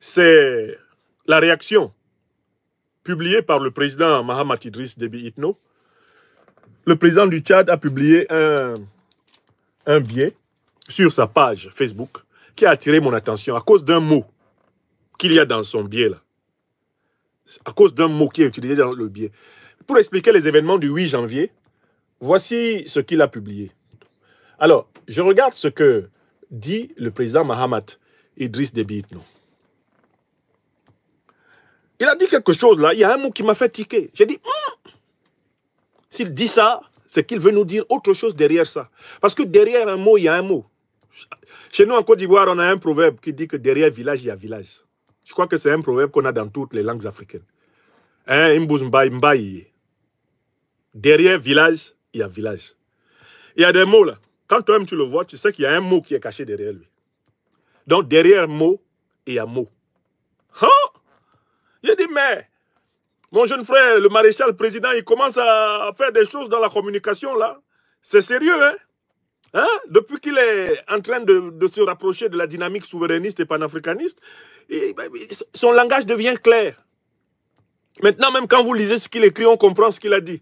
c'est la réaction publiée par le président Mahamat Idriss Déby Itno. Le président du Tchad a publié un billet sur sa page Facebook qui a attiré mon attention à cause d'un mot qu'il y a dans son billet là. À cause d'un mot qui est utilisé dans le billet. Pour expliquer les événements du 8 janvier, voici ce qu'il a publié. Alors, je regarde ce que dit le président Mahamat Idriss Déby Itno. Il a dit quelque chose là, il y a un mot qui m'a fait tiquer. J'ai dit, s'il dit ça, c'est qu'il veut nous dire autre chose derrière ça. Parce que derrière un mot, il y a un mot. Chez nous en Côte d'Ivoire, on a un proverbe qui dit que derrière village, il y a village. Je crois que c'est un proverbe qu'on a dans toutes les langues africaines. Derrière village, il y a village. Il y a des mots là. Quand toi-même tu le vois, tu sais qu'il y a un mot qui est caché derrière lui. Donc derrière mot, il y a mot. Hein? J'ai dit, mais mon jeune frère, le maréchal président, il commence à faire des choses dans la communication là. C'est sérieux, hein? Hein? Depuis qu'il est en train de se rapprocher de la dynamique souverainiste et panafricaniste, son langage devient clair. Maintenant, même quand vous lisez ce qu'il écrit, on comprend ce qu'il a dit.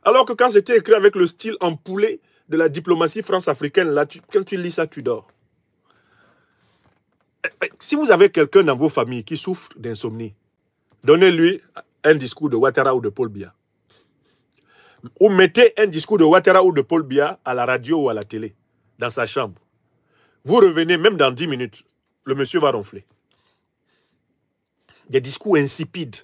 Alors que quand c'était écrit avec le style empoulé de la diplomatie france-africaine, là, quand tu lis ça, tu dors. Si vous avez quelqu'un dans vos familles qui souffre d'insomnie, donnez-lui un discours de Ouattara ou de Paul Biya. Ou mettez un discours de Ouattara ou de Paul Biya à la radio ou à la télé, dans sa chambre. Vous revenez, même dans 10 minutes, le monsieur va ronfler. Des discours insipides.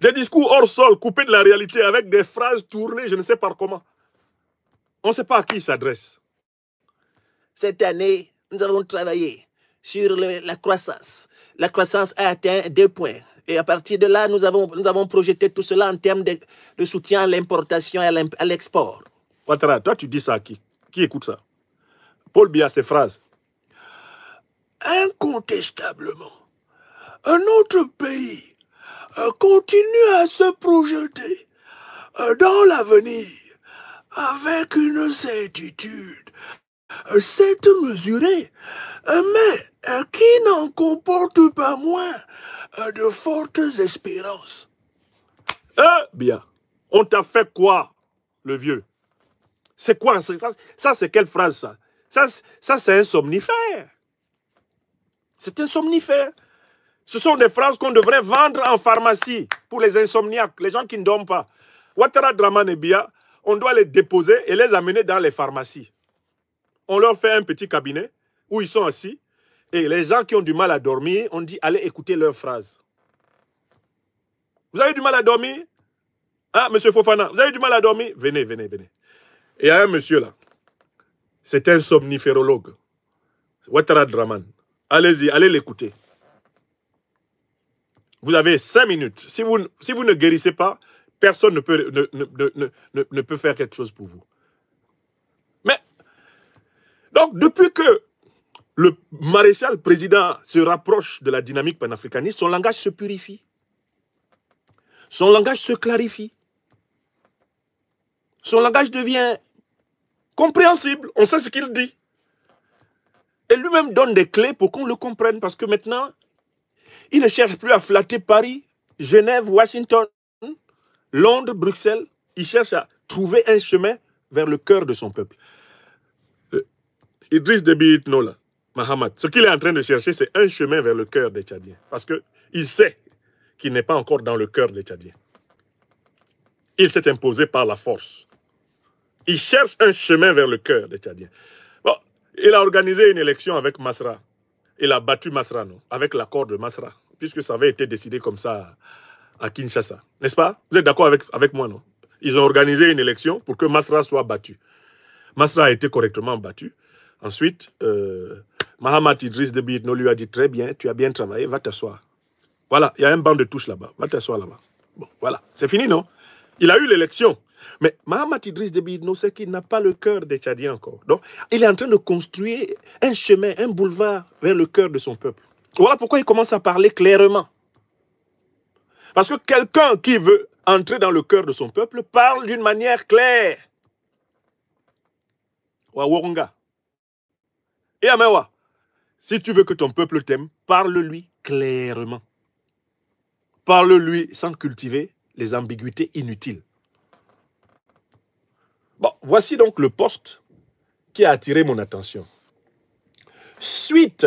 Des discours hors sol, coupés de la réalité, avec des phrases tournées, je ne sais pas comment. On ne sait pas à qui il s'adresse. Cette année, nous avons travaillé sur la croissance. La croissance a atteint 2 points. Et à partir de là, nous avons projeté tout cela en termes de soutien à l'importation et à l'export. Ouattara, toi tu dis ça à qui? Qui écoute ça? Paul Biya, ses phrases. Incontestablement, un autre pays continue à se projeter dans l'avenir avec une certitude, c'est mesuré, mais qui n'en comporte pas moins de fortes espérances. Biya, on t'a fait quoi, le vieux? C'est quoi? Ça c'est quelle phrase, ça? Ça c'est un somnifère. C'est un somnifère. Ce sont des phrases qu'on devrait vendre en pharmacie pour les insomniaques, les gens qui ne dorment pas. Ouattara, Dramane et Biya, on doit les déposer et les amener dans les pharmacies. On leur fait un petit cabinet où ils sont assis et les gens qui ont du mal à dormir, on dit allez écouter leurs phrases. Vous avez du mal à dormir? Ah, monsieur Fofana, vous avez du mal à dormir? Venez, venez, venez. Et il y a un monsieur là, c'est un somniférologue, Ouattara Dramane. Allez-y, allez l'écouter. Vous avez 5 minutes. Si vous ne guérissez pas, personne ne peut faire quelque chose pour vous. Mais, donc, depuis que le maréchal président se rapproche de la dynamique panafricaniste, son langage se purifie. Son langage se clarifie. Son langage devient compréhensible. On sait ce qu'il dit. Et lui-même donne des clés pour qu'on le comprenne. Parce que maintenant, il ne cherche plus à flatter Paris, Genève, Washington, Londres, Bruxelles. Il cherche à trouver un chemin vers le cœur de son peuple. Idriss Déby Itno, là, Mahamat, ce qu'il est en train de chercher, c'est un chemin vers le cœur des Tchadiens. Parce qu'il sait qu'il n'est pas encore dans le cœur des Tchadiens. Il s'est imposé par la force. Il cherche un chemin vers le cœur des Tchadiens. Bon, il a organisé une élection avec Masra. Il a battu Masra, non? Avec l'accord de Masra. Puisque ça avait été décidé comme ça à Kinshasa. N'est-ce pas? Vous êtes d'accord avec moi, non? Ils ont organisé une élection pour que Masra soit battu. Masra a été correctement battu. Ensuite, Mahamat Idriss Déby Itno lui a dit, très bien, tu as bien travaillé, va t'asseoir. Voilà, il y a un banc de touche là-bas. Va t'asseoir là-bas. Bon, voilà, c'est fini, non? Il a eu l'élection. Mais Mahamat Idriss Déby Itno sait qu'il n'a pas le cœur des Tchadiens encore. Donc, il est en train de construire un chemin, un boulevard vers le cœur de son peuple. Voilà pourquoi il commence à parler clairement. Parce que quelqu'un qui veut entrer dans le cœur de son peuple parle d'une manière claire. Wa Woronga. Et Amewa. Si tu veux que ton peuple t'aime, parle-lui clairement. Parle-lui sans cultiver les ambiguïtés inutiles. Bon, voici donc le poste qui a attiré mon attention. Suite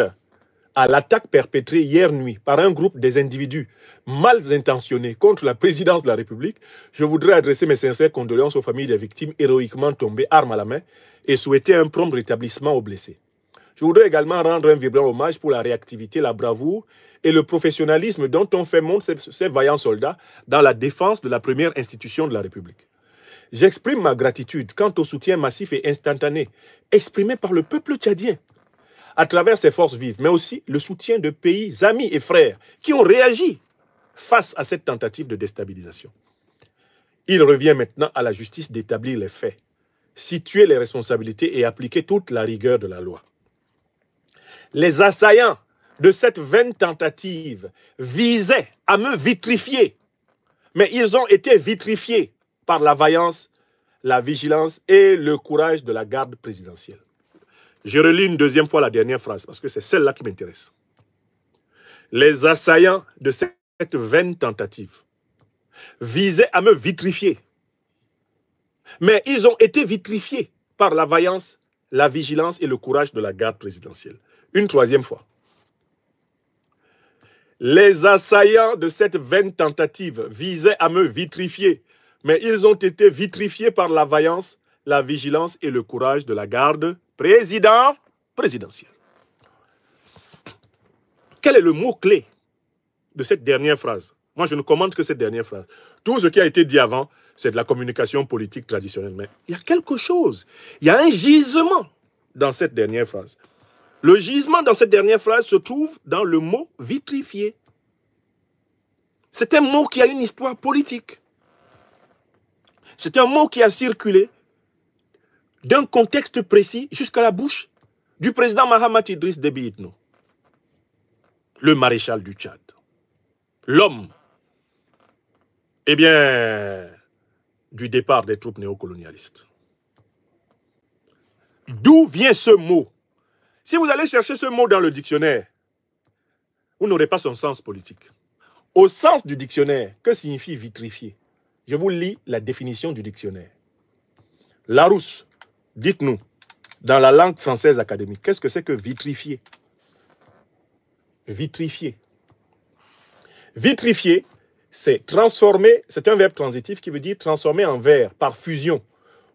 à l'attaque perpétrée hier nuit par un groupe des individus mal intentionnés contre la présidence de la République, je voudrais adresser mes sincères condoléances aux familles des victimes héroïquement tombées, armes à la main, et souhaiter un prompt rétablissement aux blessés. Je voudrais également rendre un vibrant hommage pour la réactivité, la bravoure et le professionnalisme dont ont fait montre ces vaillants soldats dans la défense de la première institution de la République. J'exprime ma gratitude quant au soutien massif et instantané exprimé par le peuple tchadien à travers ses forces vives, mais aussi le soutien de pays amis et frères qui ont réagi face à cette tentative de déstabilisation. Il revient maintenant à la justice d'établir les faits, situer les responsabilités et appliquer toute la rigueur de la loi. Les assaillants de cette vaine tentative visaient à me vitrifier, mais ils ont été vitrifiés par la vaillance, la vigilance et le courage de la garde présidentielle. Je relis une deuxième fois la dernière phrase, parce que c'est celle-là qui m'intéresse. Les assaillants de cette vaine tentative visaient à me vitrifier, mais ils ont été vitrifiés par la vaillance, la vigilance et le courage de la garde présidentielle. Une troisième fois. Les assaillants de cette vaine tentative visaient à me vitrifier, mais ils ont été vitrifiés par la vaillance, la vigilance et le courage de la garde présidentielle. Quel est le mot-clé de cette dernière phrase? Moi, je ne commente que cette dernière phrase. Tout ce qui a été dit avant, c'est de la communication politique traditionnelle. Mais il y a quelque chose. Il y a un gisement dans cette dernière phrase. Le gisement dans cette dernière phrase se trouve dans le mot « vitrifié ». C'est un mot qui a une histoire politique. C'est un mot qui a circulé d'un contexte précis jusqu'à la bouche du président Mahamat Idriss Déby Itno, le maréchal du Tchad, l'homme, eh bien, du départ des troupes néocolonialistes. D'où vient ce mot? Si vous allez chercher ce mot dans le dictionnaire, vous n'aurez pas son sens politique. Au sens du dictionnaire, que signifie vitrifier? Je vous lis la définition du dictionnaire. Larousse, dites-nous, dans la langue française académique, qu'est-ce que c'est que vitrifier? Vitrifier. Vitrifier, c'est transformer, c'est un verbe transitif qui veut dire transformer en verre par fusion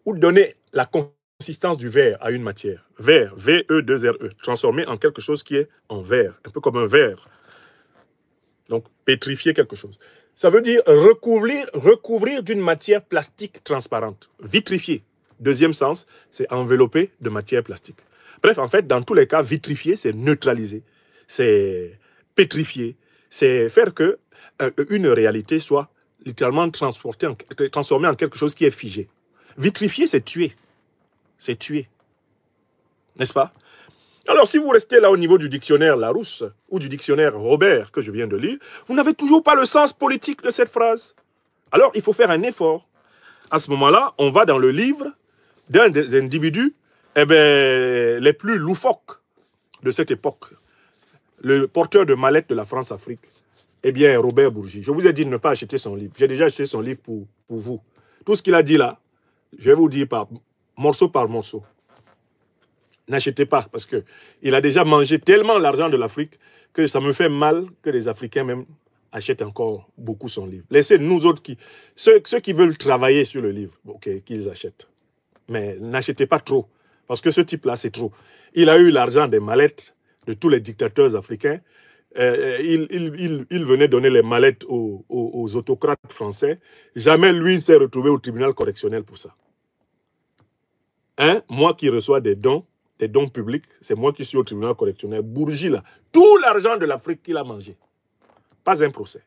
ou donner la consistance du verre à une matière. Verre, V-E-2-R-E, transformer en quelque chose qui est en verre, un peu comme un verre. Donc, pétrifier quelque chose. Ça veut dire recouvrir d'une matière plastique transparente. Vitrifier. Deuxième sens, c'est envelopper de matière plastique. Bref, en fait, dans tous les cas, vitrifier, c'est neutraliser, c'est pétrifier, c'est faire que une réalité soit littéralement transformée en quelque chose qui est figé. Vitrifier, c'est tuer. C'est tuer. N'est-ce pas? Alors, si vous restez là au niveau du dictionnaire Larousse ou du dictionnaire Robert que je viens de lire, vous n'avez toujours pas le sens politique de cette phrase. Alors, il faut faire un effort. À ce moment-là, on va dans le livre d'un des individus les plus loufoques de cette époque, le porteur de mallette de la France-Afrique, Robert Bourgi. Je vous ai dit de ne pas acheter son livre. J'ai déjà acheté son livre pour vous. Tout ce qu'il a dit là, je vais vous dire par morceau. N'achetez pas, parce qu'il a déjà mangé tellement l'argent de l'Afrique que ça me fait mal que les Africains même achètent encore beaucoup son livre. Laissez nous autres, ceux qui veulent travailler sur le livre, qu'ils achètent. Mais n'achetez pas trop, parce que ce type-là, c'est trop. Il a eu l'argent des mallettes de tous les dictateurs africains. Il venait donner les mallettes aux autocrates français. Jamais lui ne s'est retrouvé au tribunal correctionnel pour ça. Moi qui reçois des dons publics, c'est moi qui suis au tribunal correctionnel. Bourgi, là, tout l'argent de l'Afrique qu'il a mangé. Pas un procès.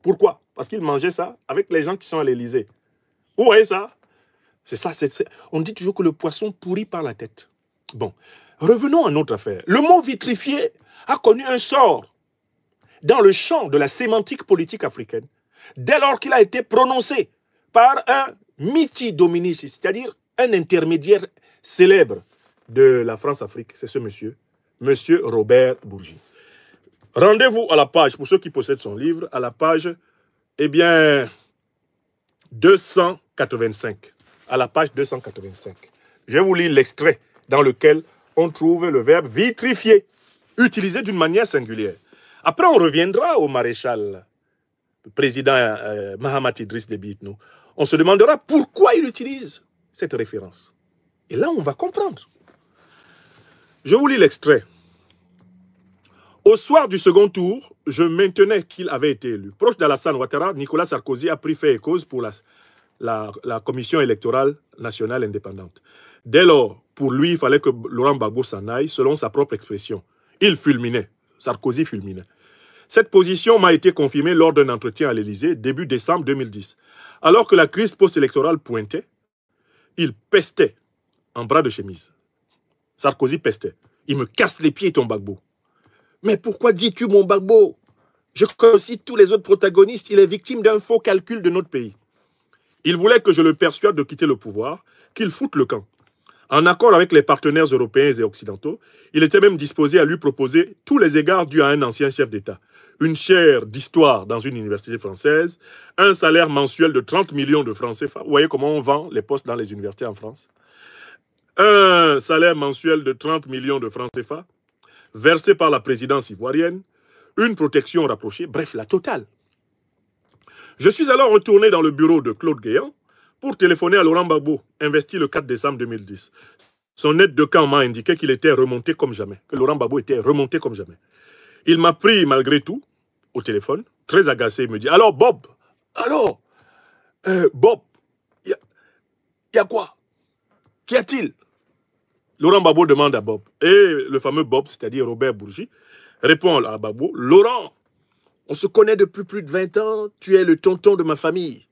Pourquoi? Parce qu'il mangeait ça avec les gens qui sont à l'Élysée. Vous voyez ça? C'est ça. On dit toujours que le poisson pourrit par la tête. Bon, revenons à notre affaire. Le mot vitrifié a connu un sort dans le champ de la sémantique politique africaine dès lors qu'il a été prononcé par un Miti Dominici, c'est-à-dire un intermédiaire célèbre de la France-Afrique, c'est ce monsieur, Monsieur Robert Bourgi. Rendez-vous à la page, pour ceux qui possèdent son livre, à la page, eh bien, 285. À la page 285. Je vais vous lire l'extrait dans lequel on trouve le verbe vitrifier, utilisé d'une manière singulière. Après, on reviendra au maréchal, le président Mahamat Idriss Déby Itno. On se demandera pourquoi il utilise cette référence. Et là, on va comprendre. Je vous lis l'extrait. Au soir du second tour, je maintenais qu'il avait été élu. Proche d'Alassane Ouattara, Nicolas Sarkozy a pris fait et cause pour la Commission électorale nationale indépendante. Dès lors, pour lui, il fallait que Laurent Gbagbo s'en aille, selon sa propre expression. Il fulminait. Sarkozy fulminait. Cette position m'a été confirmée lors d'un entretien à l'Élysée, début décembre 2010. Alors que la crise post-électorale pointait, il pestait en bras de chemise. Sarkozy pestait. Il me casse les pieds, ton Gbagbo. Mais pourquoi dis-tu mon Gbagbo? Je connais aussi tous les autres protagonistes. Il est victime d'un faux calcul de notre pays. Il voulait que je le persuade de quitter le pouvoir, qu'il foute le camp. En accord avec les partenaires européens et occidentaux, il était même disposé à lui proposer tous les égards dus à un ancien chef d'État. Une chaire d'histoire dans une université française, un salaire mensuel de 30 millions de francs CFA. Vous voyez comment on vend les postes dans les universités en France? Un salaire mensuel de 30 millions de francs CFA, versé par la présidence ivoirienne, une protection rapprochée, bref, la totale. Je suis alors retourné dans le bureau de Claude Guéant pour téléphoner à Laurent Gbagbo, investi le 4 décembre 2010. Son aide de camp m'a indiqué qu'il était remonté comme jamais, que Laurent Gbagbo était remonté comme jamais. Il m'a pris malgré tout au téléphone, très agacé, il me dit « Alors Bob, alors, Bob, il y a quoi? Qu'y a-t-il » Laurent Gbagbo demande à Bob. Et le fameux Bob, c'est-à-dire Robert Bourgi, répond à Gbagbo « Laurent, on se connaît depuis plus de 20 ans, tu es le tonton de ma famille.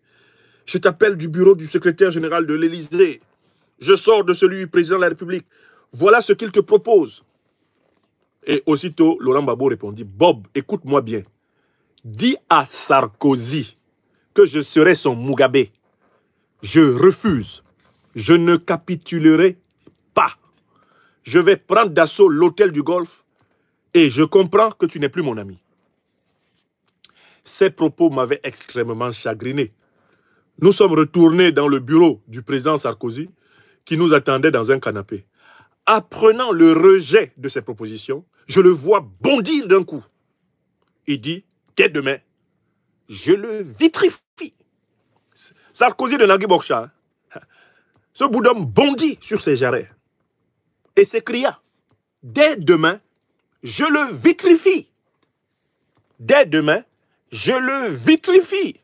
Je t'appelle du bureau du secrétaire général de l'Élysée. Je sors de celui du président de la République. Voilà ce qu'il te propose. » Et aussitôt, Laurent Gbagbo répondit « Bob, écoute-moi bien. Dis à Sarkozy que je serai son Mugabe. Je refuse. Je ne capitulerai pas. Je vais prendre d'assaut l'hôtel du Golfe et je comprends que tu n'es plus mon ami. » Ces propos m'avaient extrêmement chagriné. Nous sommes retournés dans le bureau du président Sarkozy qui nous attendait dans un canapé. Apprenant le rejet de ces propositions, je le vois bondir d'un coup. Il dit, dès demain, je le vitrifie. Sarkozy de Nagui Borcha, ce bout d'homme bondit sur ses jarrets et s'écria, dès demain, je le vitrifie. Dès demain, je le vitrifie.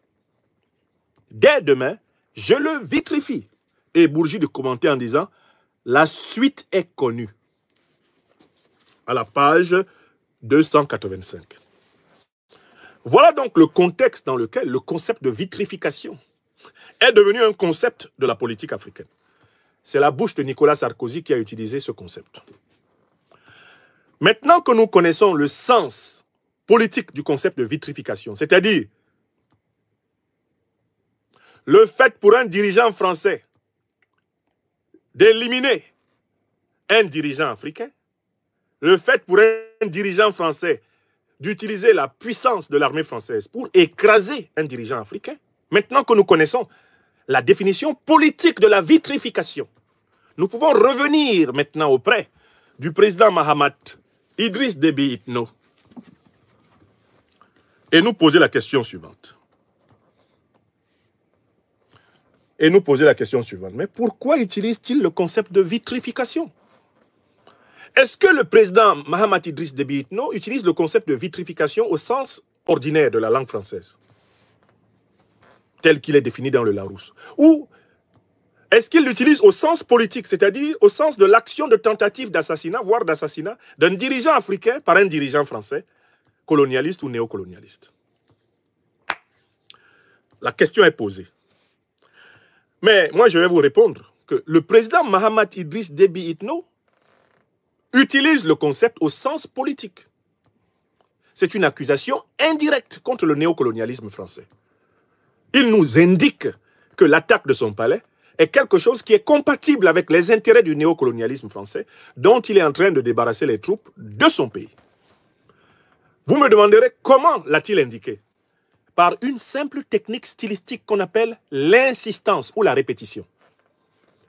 Dès demain, je le vitrifie. Et Bourgi de commenter en disant, la suite est connue. À la page 285. Voilà donc le contexte dans lequel le concept de vitrification est devenu un concept de la politique africaine. C'est la bouche de Nicolas Sarkozy qui a utilisé ce concept. Maintenant que nous connaissons le sens politique du concept de vitrification, c'est-à-dire le fait pour un dirigeant français d'éliminer un dirigeant africain, le fait pour un dirigeant français d'utiliser la puissance de l'armée française pour écraser un dirigeant africain, maintenant que nous connaissons la définition politique de la vitrification, nous pouvons revenir maintenant auprès du président Mahamat Idriss Déby Itno et nous poser la question suivante. Mais pourquoi utilise-t-il le concept de vitrification? Est-ce que le président Mahamat Idriss Déby Itno utilise le concept de vitrification au sens ordinaire de la langue française, tel qu'il est défini dans le Larousse? Ou est-ce qu'il l'utilise au sens politique, c'est-à-dire au sens de l'action de tentative d'assassinat, voire d'assassinat, d'un dirigeant africain par un dirigeant français, colonialiste ou néocolonialiste? La question est posée. Mais moi, je vais vous répondre que le président Mahamat Idriss Déby Itno utilise le concept au sens politique. C'est une accusation indirecte contre le néocolonialisme français. Il nous indique que l'attaque de son palais est quelque chose qui est compatible avec les intérêts du néocolonialisme français, dont il est en train de débarrasser les troupes de son pays. Vous me demanderez comment l'a-t-il indiqué? Par une simple technique stylistique qu'on appelle l'insistance ou la répétition.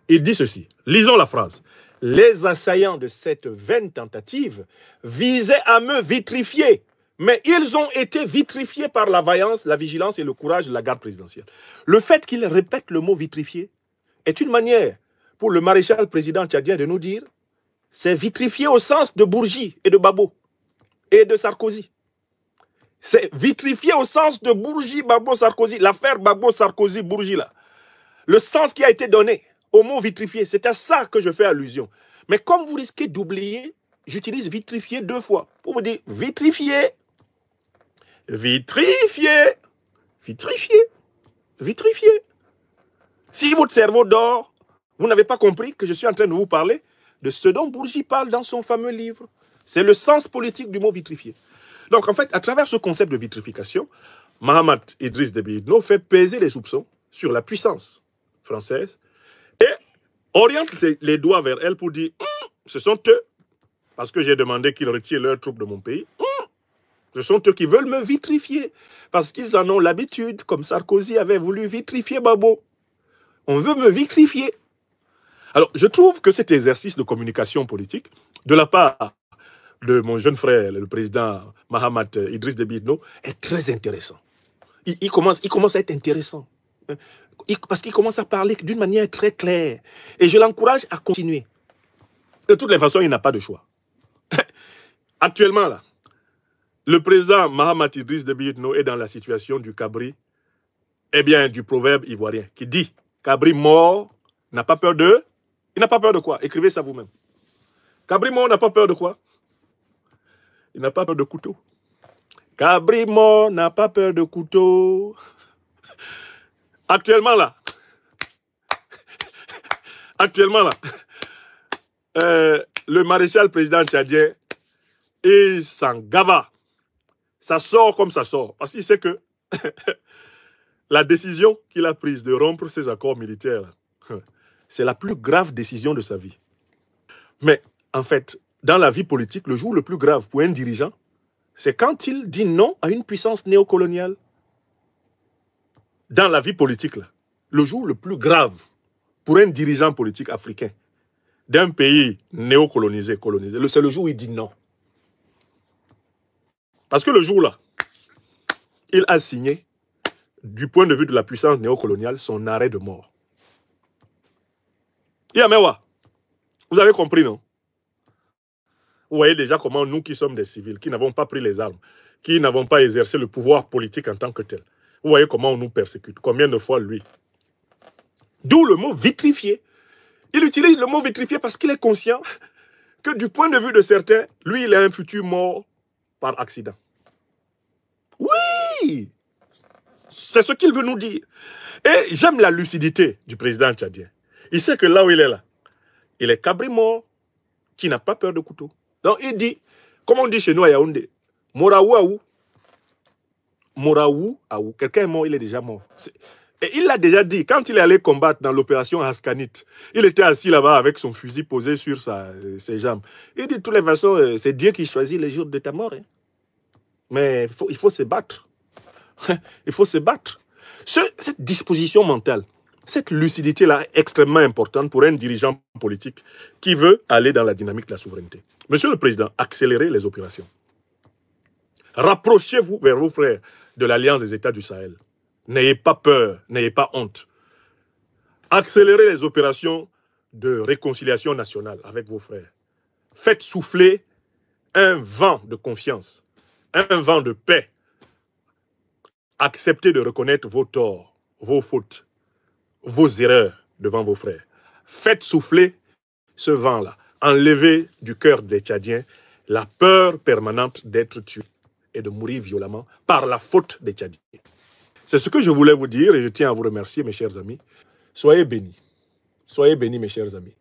Il dit ceci, lisons la phrase. « Les assaillants de cette vaine tentative visaient à me vitrifier, mais ils ont été vitrifiés par la vaillance, la vigilance et le courage de la garde présidentielle. » Le fait qu'il répète le mot « vitrifier » est une manière pour le maréchal président tchadien de nous dire « c'est vitrifié au sens de Bourgi et de Babo et de Sarkozy ». C'est vitrifié au sens de Bourgi, Babo, Sarkozy, l'affaire Babo, Sarkozy, Bourgi là. Le sens qui a été donné au mot vitrifié, c'est à ça que je fais allusion. Mais comme vous risquez d'oublier, j'utilise vitrifié 2 fois. Pour vous dire vitrifié, vitrifié, vitrifié, vitrifié. Si votre cerveau dort, vous n'avez pas compris que je suis en train de vous parler de ce dont Bourgi parle dans son fameux livre. C'est le sens politique du mot vitrifié. Donc en fait, à travers ce concept de vitrification, Mahamat Idriss Déby Itno fait peser les soupçons sur la puissance française et oriente les doigts vers elle pour dire ce sont eux, parce que j'ai demandé qu'ils retirent leurs troupes de mon pays, ce sont eux qui veulent me vitrifier, parce qu'ils en ont l'habitude, comme Sarkozy avait voulu vitrifier Babo. On veut me vitrifier. Alors, je trouve que cet exercice de communication politique, de la part de mon jeune frère, le président Mahamat Idriss Déby Itno, est très intéressant. Il commence à être intéressant. Parce qu'il commence à parler d'une manière très claire. Et je l'encourage à continuer. De toutes les façons, il n'a pas de choix. Actuellement, là, le président Mahamat Idriss Déby Itno est dans la situation du cabri, eh bien, du proverbe ivoirien, qui dit « Cabri mort n'a pas peur de... » Il n'a pas peur de quoi? Écrivez ça vous-même. Cabri mort n'a pas peur de quoi? Il n'a pas peur de couteau. Cabri mort n'a pas peur de couteau. Actuellement là, le maréchal président tchadien, il s'en gava. Ça sort comme ça sort. Parce qu'il sait que la décision qu'il a prise de rompre ses accords militaires, c'est la plus grave décision de sa vie. Mais en fait, dans la vie politique, le jour le plus grave pour un dirigeant, c'est quand il dit non à une puissance néocoloniale. Dans la vie politique, là, le jour le plus grave pour un dirigeant politique africain d'un pays néocolonisé, c'est le jour où il dit non. Parce que le jour-là, il a signé, du point de vue de la puissance néocoloniale, son arrêt de mort. Yamewa, vous avez compris, non? Vous voyez déjà comment nous qui sommes des civils, qui n'avons pas pris les armes, qui n'avons pas exercé le pouvoir politique en tant que tel, vous voyez comment on nous persécute. Combien de fois, lui? D'où le mot vitrifié. Il utilise le mot vitrifié parce qu'il est conscient que du point de vue de certains, lui, il est un futur mort par accident. Oui! C'est ce qu'il veut nous dire. Et j'aime la lucidité du président tchadien. Il sait que là où il est là, il est cabri mort qui n'a pas peur de couteau. Donc il dit, comme on dit chez nous à Yaoundé, Moraou aou. Moraou aou. Quelqu'un est mort, il est déjà mort. Et il l'a déjà dit, quand il est allé combattre dans l'opération Haskanit, il était assis là-bas avec son fusil posé sur ses jambes. Il dit de toutes les façons, c'est Dieu qui choisit les jours de ta mort. Hein. Mais il faut se battre. Il faut se battre. Cette disposition mentale, cette lucidité-là est extrêmement importante pour un dirigeant politique qui veut aller dans la dynamique de la souveraineté. Monsieur le Président, accélérez les opérations. Rapprochez-vous vers vos frères de l'Alliance des États du Sahel. N'ayez pas peur, n'ayez pas honte. Accélérez les opérations de réconciliation nationale avec vos frères. Faites souffler un vent de confiance, un vent de paix. Acceptez de reconnaître vos torts, vos fautes, vos erreurs devant vos frères. Faites souffler ce vent-là. Enlevez du cœur des Tchadiens la peur permanente d'être tué et de mourir violemment par la faute des Tchadiens. C'est ce que je voulais vous dire et je tiens à vous remercier, mes chers amis. Soyez bénis. Soyez bénis, mes chers amis.